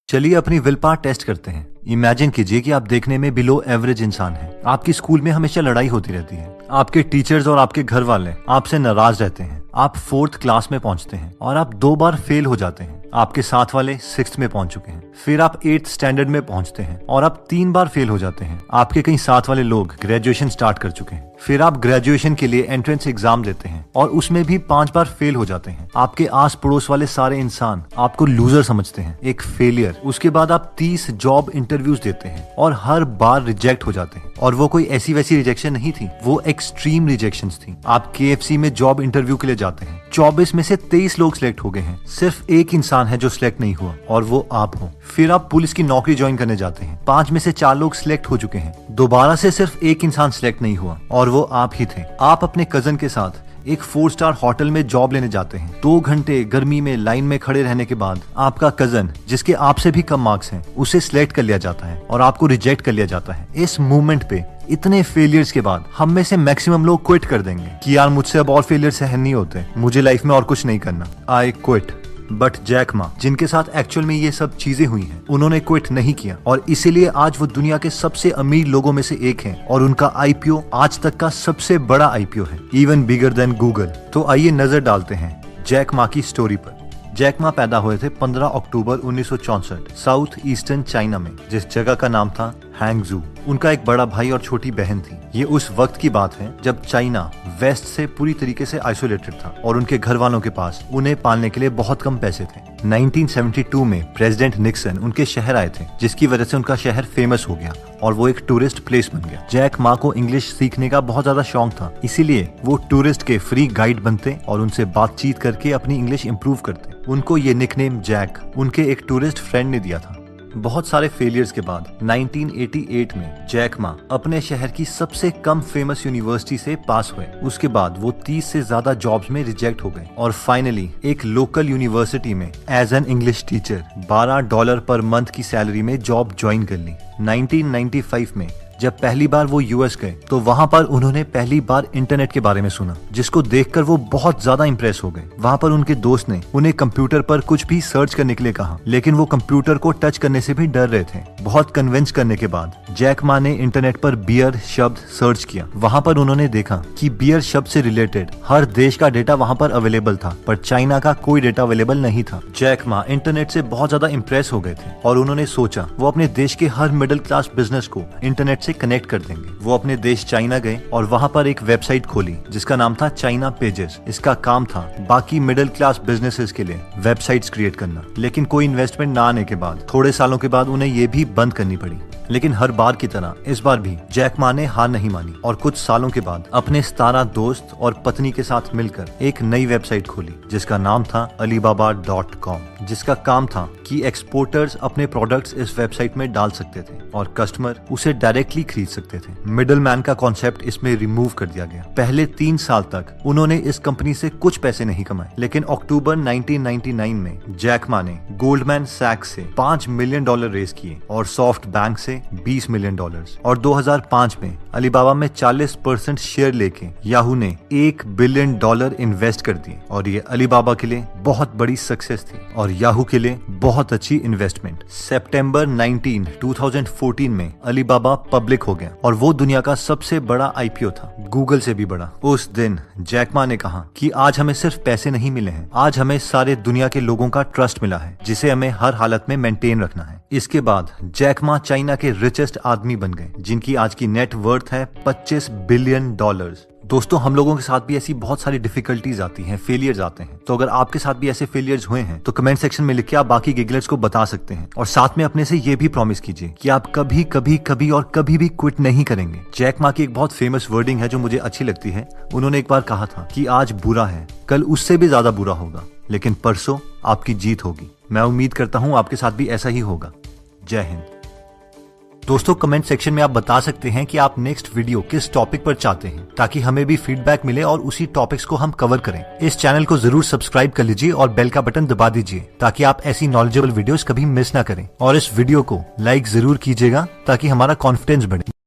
चलिए अपनी will power test करते हैं। इमेजिन कीजिए कि आप देखने में बिलो एवरेज इंसान हैं। आपकी स्कूल में हमेशा लड़ाई होती रहती है। आपके टीचर्स और आपके घर वाले आपसे नाराज रहते हैं। आप 4th क्लास में पहुंचते हैं और आप 2 बार फेल हो जाते हैं। आपके साथ वाले 6th में पहुंच चुके हैं। फिर आप 8th स्टैंडर्ड में पहुंचते हैं और आप 3 बार फेल हो जाते हैं। आपके कई साथ वाले लोग ग्रेजुएशन स्टार्ट कर चुके हैं। फिर आप ग्रेजुएशन के लिए एंट्रेंस एग्जाम देते हैं और उसमें भी 5 बार फेल हो जाते हैं। आपके आस पड़ोस वाले सारे इंसान आपको लूजर समझते हैं, एक फेलियर। उसके बाद आप 30 जॉब इंटरव्यूज देते हैं और हर बार रिजेक्ट हो जाते हैं। और वो कोई ऐसी वैसी रिजेक्शन नहीं थी, वो एक्सट्रीम रिजेक्शंस थी। आप KFC में जॉब इंटरव्यू के लिए जाते हैं। 24 में से 23 लोग सिलेक्ट हो गए हैं। सिर्फ एक इंसान है जो सिलेक्ट नहीं हुआ और वो आप हो। फिर आप पुलिस की नौकरी ज्वाइन करने जाते हैं। 5 में से 4 लोग सिलेक्ट हो चुके हैं। दोबारा से सिर्फ एक इंसान सिलेक्ट नहीं हुआ और वो आप ही थे। आप अपने कजन के साथ एक 4 स्टार होटल में जॉब लेने जाते हैं। 2 घंटे गर्मी में लाइन में खड़े रहने के बाद आपका कजन, जिसके आपसे भी कम मार्क्स हैं, उसे सिलेक्ट कर लिया जाता है और आपको रिजेक्ट कर लिया जाता है। इस मूवमेंट पे इतने फेलियर्स के बाद हम में से मैक्सिमम लोग क्विट कर देंगे कि यार मुझसे अब और फेलियर सहन नहीं होते, मुझे लाइफ में और कुछ नहीं करना, I quit. But Jack Ma, जिनके साथ एक्चुअल में ये सब चीजें हुई हैं, उन्होंने क्विट नहीं किया और इसीलिए आज वो दुनिया के सबसे अमीर लोगों में से एक हैं और उनका IPO आज तक का सबसे बड़ा IPO है, इवन बिगर देन गूगल। तो आइए नजर डालते हैं जैक मा की स्टोरी पर। जैक मा पैदा हुए थे 15 अक्टूबर 1964 साउथ ईस्टर्न चाइना में, जिस जगह का नाम था हैंगजू। उनका एक बड़ा भाई और छोटी बहन थी। ये उस वक्त की बात है जब चाइना वेस्ट से पूरी तरीके से आइसोलेटेड था और उनके घर वालों के पास उन्हें पालने के लिए बहुत कम पैसे थे। 1972 में प्रेसिडेंट निक्सन उनके शहर आए थे, जिसकी वजह से उनका शहर फेमस हो गया और वो एक टूरिस्ट प्लेस बन गया। जैक मा को इंग्लिश सीखने का बहुत ज्यादा शौक था, इसीलिए वो टूरिस्ट के फ्री गाइड बनते और उनसे बातचीत करके अपनी इंग्लिश इंप्रूव करते। उनको ये निकनेम जैक उनके एक टूरिस्ट फ्रेंड ने दिया था। बहुत सारे फेलियर्स के बाद 1988 में जैक मा अपने शहर की सबसे कम फेमस यूनिवर्सिटी से पास हुए। उसके बाद वो 30 से ज्यादा जॉब्स में रिजेक्ट हो गए और फाइनली एक लोकल यूनिवर्सिटी में as an English teacher $12 per month की सैलरी में जॉब ज्वाइन कर ली। 1995 में जब पहली बार वो US गए तो वहाँ पर उन्होंने पहली बार इंटरनेट के बारे में सुना, जिसको देखकर वो बहुत ज्यादा इंप्रेस हो गए। वहाँ पर उनके दोस्त ने उन्हें कंप्यूटर पर कुछ भी सर्च करने के लिए कहा, लेकिन वो कंप्यूटर को टच करने से भी डर रहे थे। बहुत कन्विंस करने के बाद जैक मा ने इंटरनेट पर बियर शब्द सर्च किया। वहाँ पर उन्होंने देखा कि बियर शब्द से रिलेटेड हर देश का डेटा वहाँ पर अवेलेबल था, पर चाइना का कोई डेटा अवेलेबल नहीं था। जैक मा इंटरनेट से बहुत ज्यादा इंप्रेस हो गए थे और उन्होंने सोचा वो अपने देश के हर मिडिल क्लास बिजनेस को इंटरनेट से कनेक्ट कर देंगे। वो अपने देश चाइना गए और वहाँ पर एक वेबसाइट खोली जिसका नाम था चाइना पेजेस। इसका काम था बाकी मिडिल क्लास बिजनेसेस के लिए वेबसाइट्स क्रिएट करना, लेकिन कोई इन्वेस्टमेंट ना आने के बाद थोड़े सालों के बाद उन्हें ये भी बंद करनी पड़ी। लेकिन हर बार की तरह इस बार भी जैक मा ने हार नहीं मानी और कुछ सालों के बाद अपने 17 दोस्त और पत्नी के साथ मिलकर एक नई वेबसाइट खोली जिसका नाम था Alibaba.com, जिसका काम था कि एक्सपोर्टर्स अपने प्रोडक्ट्स इस वेबसाइट में डाल सकते थे और कस्टमर उसे डायरेक्टली खरीद सकते थे। मिडल मैन का कॉन्सेप्ट इसमें रिमूव कर दिया गया। पहले 3 साल तक उन्होंने इस कंपनी से कुछ पैसे नहीं कमाए, लेकिन अक्टूबर 1999 में जैक मा ने गोल्डमैन सैक्स से $5 मिलियन रेज किए और सॉफ्ट बैंक से $20 मिलियन और 2005 में अलीबाबा में 40% शेयर लेके याहू ने $1 बिलियन इन्वेस्ट कर दिए और ये अलीबाबा के लिए बहुत बड़ी सक्सेस थी और याहू के लिए बहुत अच्छी इन्वेस्टमेंट। सितंबर 19, 2014 में अलीबाबा पब्लिक हो गया और वो दुनिया का सबसे बड़ा IPO था, गूगल से भी बड़ा। उस दिन जैक मा ने कहा कि आज हमें सिर्फ पैसे नहीं मिले हैं, आज हमें सारे दुनिया के लोगों का ट्रस्ट मिला है जिसे हमें हर हालत में मेंटेन रखना है। इसके बाद जैक मा चाइना के रिचेस्ट आदमी बन गए, जिनकी आज की नेट वर्थ है $25 बिलियन। दोस्तों, हम लोगों के साथ भी ऐसी बहुत सारी डिफिकल्टीज आती हैं, फेलियर्स आते हैं। तो अगर आपके साथ भी ऐसे फेलियर्स हुए हैं तो कमेंट सेक्शन में लिख के आप बाकी गिगलर्स को बता सकते हैं और साथ में अपने से ये भी प्रॉमिस कीजिए कि आप कभी कभी कभी और कभी भी क्विट नहीं करेंगे। जैक मा की एक बहुत फेमस वर्डिंग है जो मुझे अच्छी लगती है। उन्होंने एक बार कहा था कि आज बुरा है, कल उससे भी ज्यादा बुरा होगा, लेकिन परसों आपकी जीत होगी। मैं उम्मीद करता हूँ आपके साथ भी ऐसा ही होगा। जय हिंद। दोस्तों, कमेंट सेक्शन में आप बता सकते हैं कि आप नेक्स्ट वीडियो किस टॉपिक पर चाहते हैं, ताकि हमें भी फीडबैक मिले और उसी टॉपिक्स को हम कवर करें। इस चैनल को जरूर सब्सक्राइब कर लीजिए और बेल का बटन दबा दीजिए ताकि आप ऐसी नॉलेजेबल वीडियोस कभी मिस ना करें। और इस वीडियो को लाइक जरूर कीजिएगा ताकि हमारा कॉन्फिडेंस बढ़े।